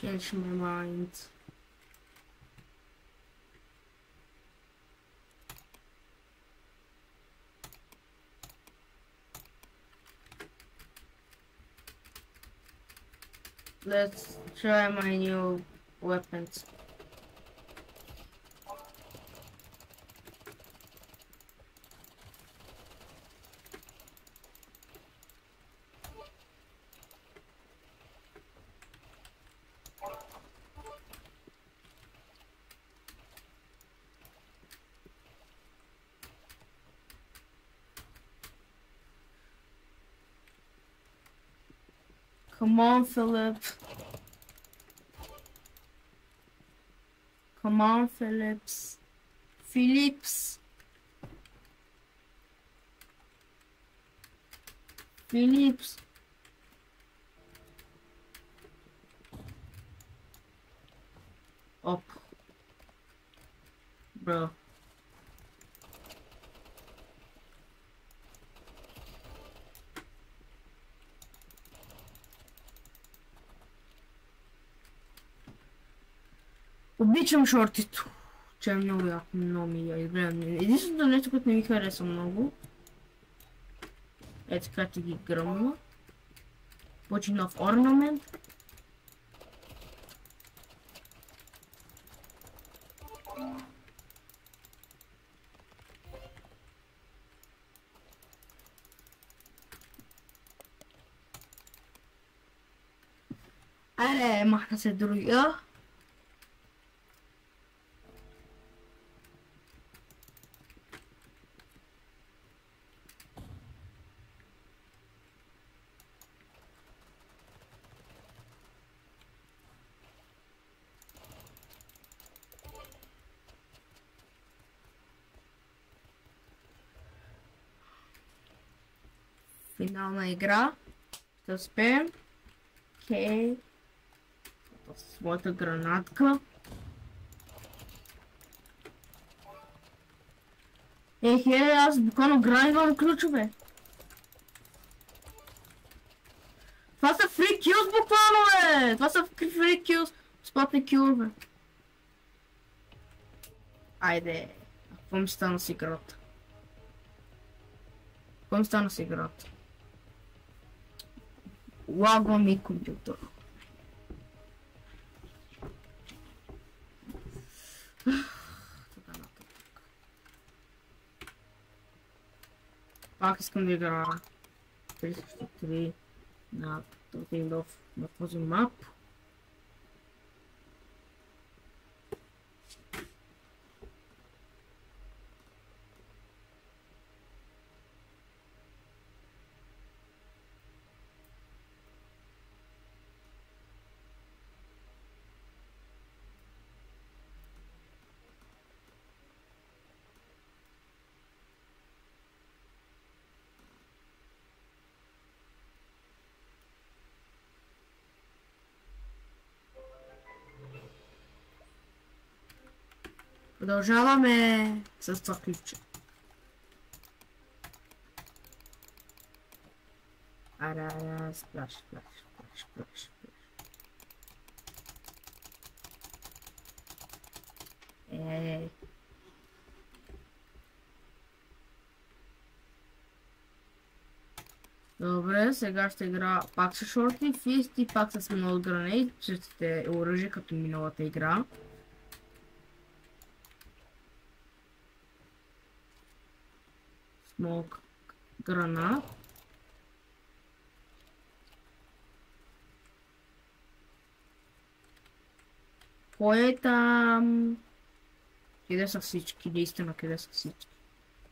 Change my mind. Let's try my new weapons. Come on, Philip. Come on, Phillips. Phillips. Phillips. Up. Bro. Обичам шортито, че е много яко, много ми я играем. Единственото нещо, което не ми хареса много, е така ти ги гръмна. Почи нов орнамент. Айде, махна се другия. Финална игра. Ще успеем. Окей. С моята гранатка. Ехе, аз буквално гранивам ключове. Това са free kills буквално, бе! Това са free kills. Спотни килове. Айде. Какво ми стана с играта? Какво ми стана с играта? Лагва ми компютър. Пак искам да играя 3 на този мап. Продължаваме с това ключе. Ара, сплаш. Ей. Добре, сега ще игра пак с шорти, фист и пак с много гранейт, чистите оръжие като миналата игра. Смок гранат. Кой е там? Къде са всички? Наистина, къде са всички?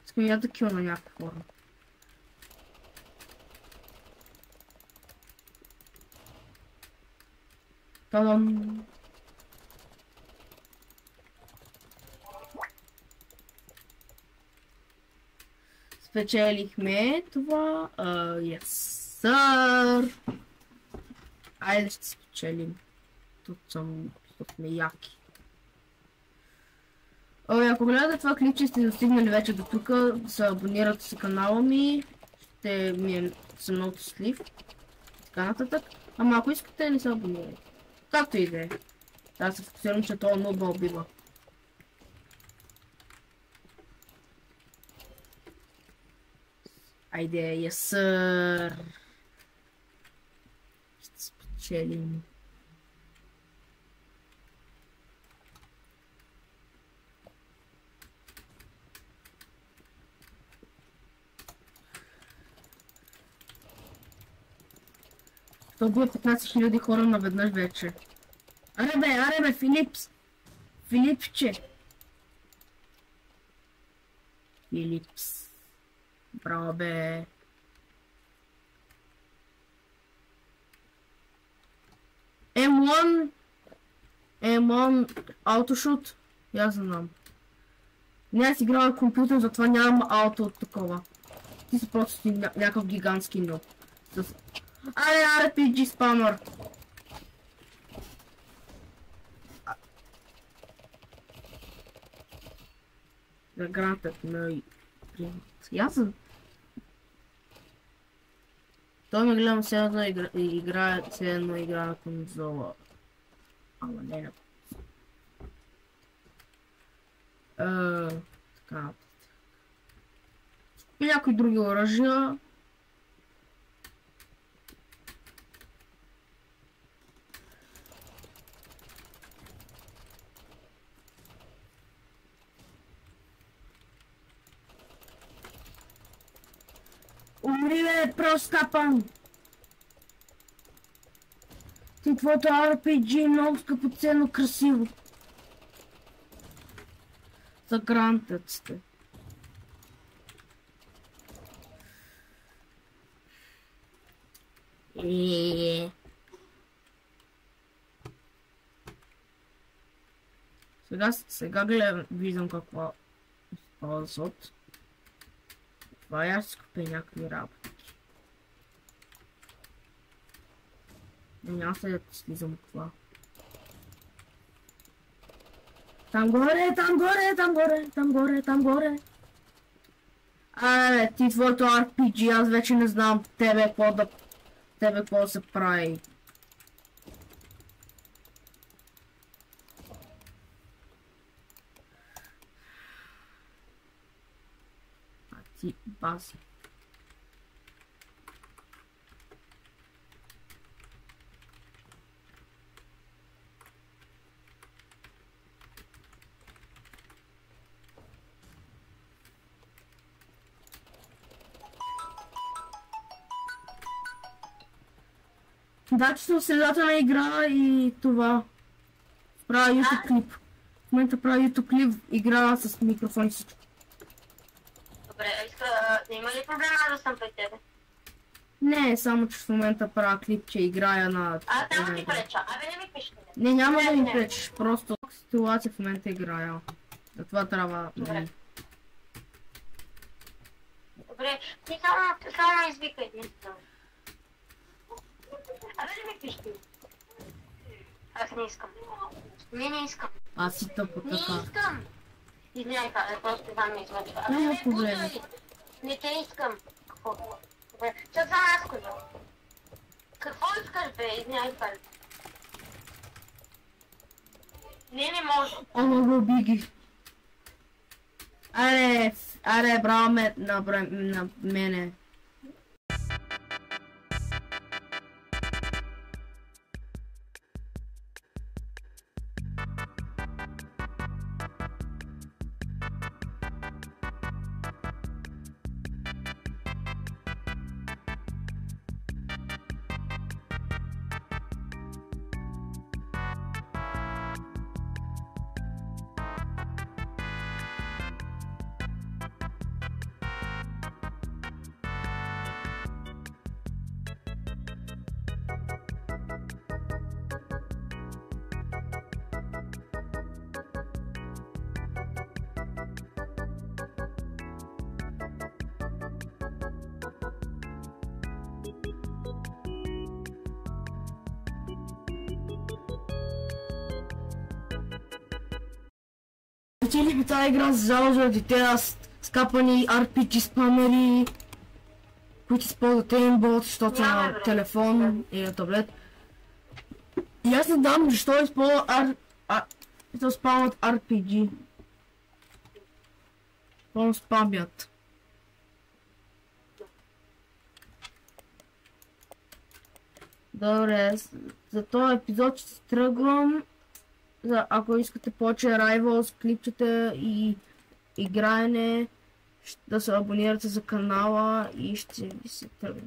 Искам я да килна някаква хора. Талам. Спечелихме това. Yes, sir. Айде ще спечелим. Тут сме яки. Ако гледате това клипче и сте достигнали вече до тук, се абонирате се канала ми. Съм много щастлив. Така нататък. Ама ако искате, не се абонирайте. Както и да е. Трябва да се фокусирам, че това нуба убива. Айде, yes sir. Ще спечелим. Това бива 15 000 хора наведнъж вече. Аре бе, Филипс! Филипче! Филипс. Браво бе. M1 аутошут. Я знам. Не аз играя компютър, затова нямам ауто от такова. Ти си просто някакъв гигантски ноб. Аре, RPG спамър! За грантът на ясен. Той ме гледам все едно игра на конзола. Ама не на така. И някои други оръжия. Умри бе, проскапан! Ти твоето RPG е много скъпоценно красиво. За грантът сте. Сега гледам, виждам какво използват. Това я си купя някакви работи. Няма се да слизам от това. Там горе! Абе, ти твоето RPG, аз вече не знам тебе какво да се прави. Ти бази. Да, че съм в средата на игра и това. Правя YouTube клип. В момента правя YouTube клип, игра с микрофон и всичко. Добре, има ли проблема да съм пред тебе? Не, само че в момента правя клип, че играя на... Няма ти преча, не ми пишете. Не, няма да ми пречиш, просто ситуация в момента играя. Затова трябва... Добре. Добре, ти само извикай единствено. Не ми пишете. Аз не искам. Не искам. Аз си тъпо така. Не искам. Извиняй, просто това ми излъчва. Няма проблем. Не те искам. Добре, че само аз казвам. Какво искаш, бе? Извиняй, не може. Ама го биги. Аре, браво на мене. Спечелих ми тази игра за заради тези скапани RPG спамери, които използват aimbot, защото на телефон и на таблет. И аз не знам защо спамват RPG. Пълно спамят. Добре, за този епизод ще се тръгвам. Ако искате повече Rivals, клипчета и играене, да се абонирате за канала и ще ви се тръгне.